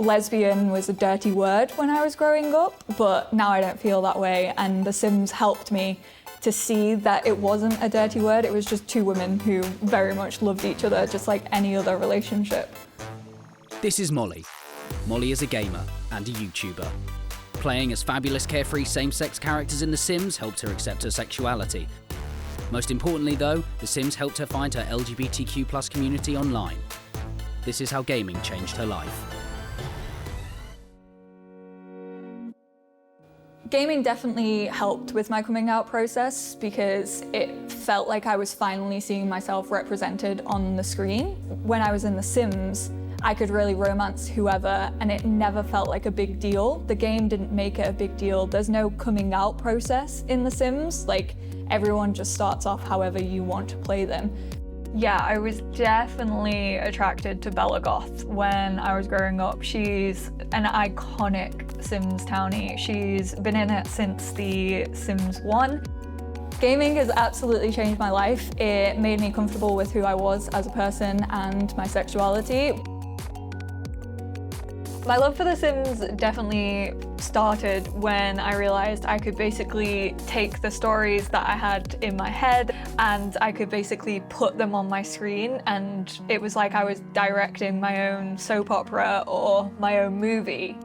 lesbian was a dirty word when I was growing up, but now I don't feel that way, and The Sims helped me to see that it wasn't a dirty word. It was just two women who very much loved each other, just like any other relationship. This is Molly. Molly is a gamer and a YouTuber. Playing as fabulous carefree same-sex characters in The Sims helped her accept her sexuality. Most importantly though, The Sims helped her find her LGBTQ+ community online. This is how gaming changed her life. Gaming definitely helped with my coming out process because it felt like I was finally seeing myself represented on the screen. When I was in The Sims, I could really romance whoever and it never felt like a big deal. The game didn't make it a big deal. There's no coming out process in The Sims. Like, everyone just starts off however you want to play them. Yeah, I was definitely attracted to Bella Goth when I was growing up. She's an iconic Sims townie. She's been in it since The Sims 1. Gaming has absolutely changed my life. It made me comfortable with who I was as a person and my sexuality. My love for The Sims definitely started when I realized I could basically take the stories that I had in my head and I could basically put them on my screen, and it was like I was directing my own soap opera or my own movie.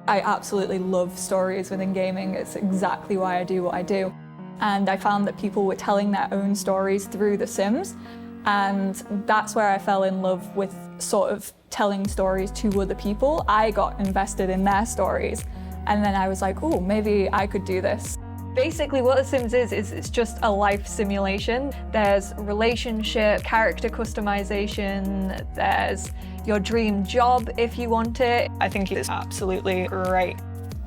I absolutely love stories within gaming. It's exactly why I do what I do. And I found that people were telling their own stories through The Sims, and that's where I fell in love with sort of telling stories to other people. I got invested in their stories, and then I was like, oh, maybe I could do this. Basically what The Sims is it's just a life simulation. There's relationship, character customization, there's your dream job if you want it. I think it's absolutely great.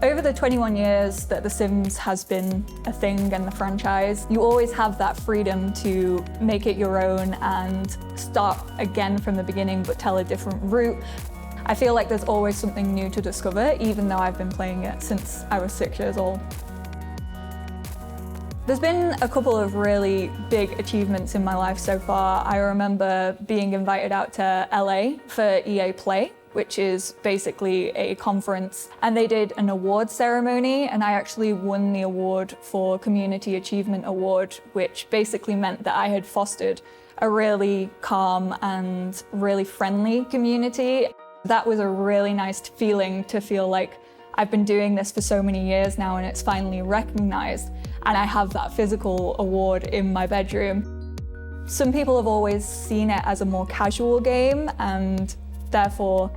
Over the 21 years that The Sims has been a thing and the franchise, you always have that freedom to make it your own and start again from the beginning but tell a different route. I feel like there's always something new to discover, even though I've been playing it since I was 6 years old. There's been a couple of really big achievements in my life so far. I remember being invited out to LA for EA Play, which is basically a conference, and they did an award ceremony, and I actually won the award for Community Achievement Award, which basically meant that I had fostered a really calm and really friendly community. That was a really nice feeling, to feel like I've been doing this for so many years now and it's finally recognized, and I have that physical award in my bedroom. Some people have always seen it as a more casual game, and therefore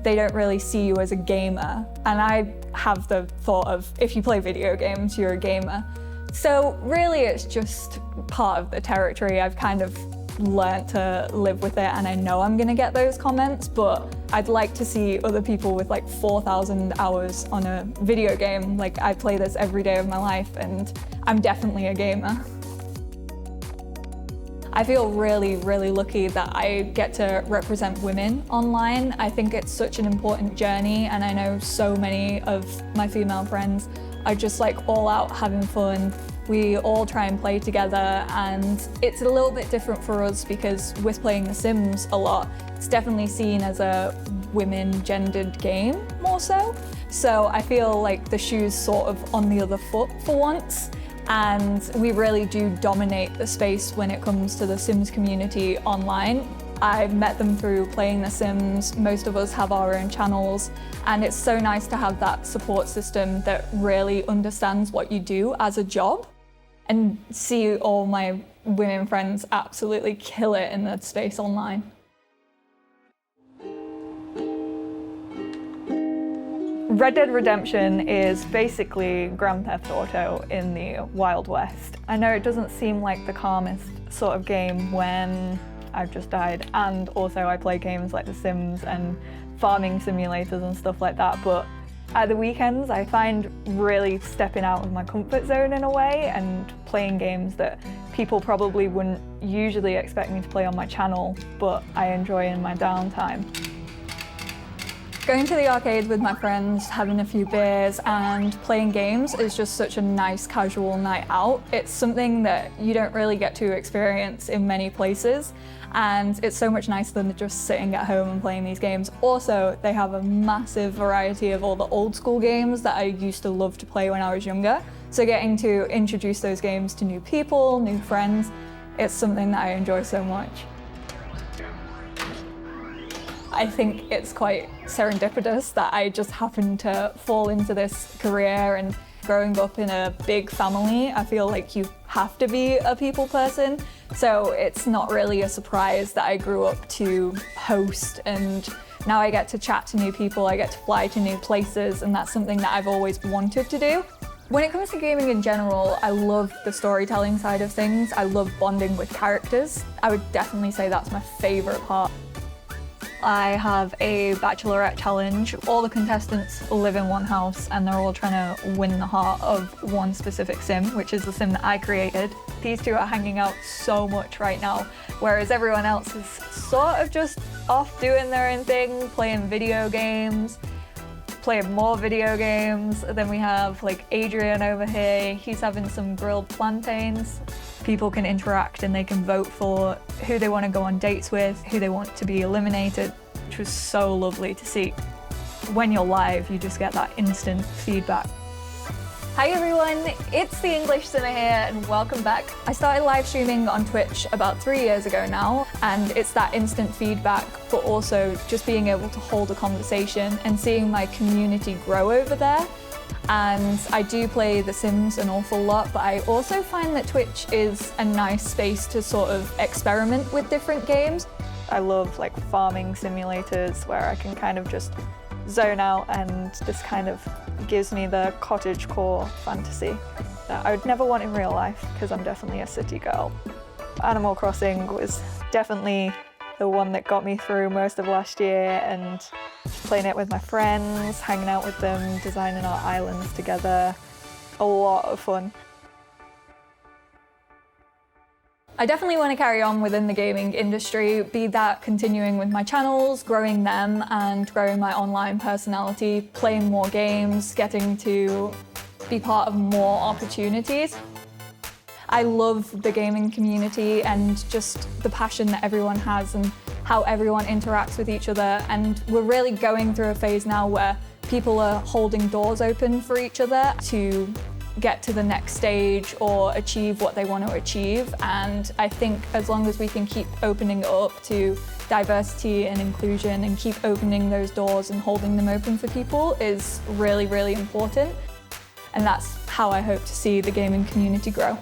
they don't really see you as a gamer. And I have the thought of, if you play video games, you're a gamer. So really it's just part of the territory. I've kind of learnt to live with it, and I know I'm gonna get those comments, but I'd like to see other people with like 4,000 hours on a video game. Like, I play this every day of my life and I'm definitely a gamer. I feel really, really lucky that I get to represent women online. I think it's such an important journey, and I know so many of my female friends are just like all out having fun. We all try and play together, and it's a little bit different for us because with playing The Sims a lot, it's definitely seen as a women-gendered game more so. So I feel like the shoe's sort of on the other foot for once. And we really do dominate the space when it comes to the Sims community online. I've met them through playing The Sims. Most of us have our own channels, and it's so nice to have that support system that really understands what you do as a job, and see all my women friends absolutely kill it in the space online. Red Dead Redemption is basically Grand Theft Auto in the Wild West. I know it doesn't seem like the calmest sort of game when I've just died, and also I play games like The Sims and farming simulators and stuff like that, but at the weekends I find really stepping out of my comfort zone in a way and playing games that people probably wouldn't usually expect me to play on my channel, but I enjoy in my downtime. Going to the arcade with my friends, having a few beers and playing games is just such a nice casual night out. It's something that you don't really get to experience in many places, and it's so much nicer than just sitting at home and playing these games. Also, they have a massive variety of all the old school games that I used to love to play when I was younger. So getting to introduce those games to new people, new friends, it's something that I enjoy so much. I think it's quite serendipitous that I just happened to fall into this career, and growing up in a big family, I feel like you have to be a people person. So it's not really a surprise that I grew up to host, and now I get to chat to new people, I get to fly to new places, and that's something that I've always wanted to do. When it comes to gaming in general, I love the storytelling side of things. I love bonding with characters. I would definitely say that's my favorite part. I have a bachelorette challenge. All the contestants live in one house and they're all trying to win the heart of one specific sim, which is the sim that I created. These two are hanging out so much right now, whereas everyone else is sort of just off doing their own thing, playing video games, playing more video games. Then we have like Adrian over here, he's having some grilled plantains. People can interact and they can vote for who they want to go on dates with, who they want to be eliminated, which was so lovely to see. When you're live, you just get that instant feedback. Hi everyone, it's the English Sinner here and welcome back. I started live streaming on Twitch about 3 years ago now, and it's that instant feedback, but also just being able to hold a conversation and seeing my community grow over there. And I do play The Sims an awful lot, but I also find that Twitch is a nice space to sort of experiment with different games. I love like farming simulators where I can kind of just zone out, and this kind of gives me the cottagecore fantasy that I would never want in real life because I'm definitely a city girl. Animal Crossing was definitely the one that got me through most of last year, and playing it with my friends, hanging out with them, designing our islands together. A lot of fun. I definitely want to carry on within the gaming industry, be that continuing with my channels, growing them and growing my online personality, playing more games, getting to be part of more opportunities. I love the gaming community and just the passion that everyone has and how everyone interacts with each other. And we're really going through a phase now where people are holding doors open for each other to get to the next stage or achieve what they want to achieve. And I think as long as we can keep opening it up to diversity and inclusion and keep opening those doors and holding them open for people is really, really important. And that's how I hope to see the gaming community grow.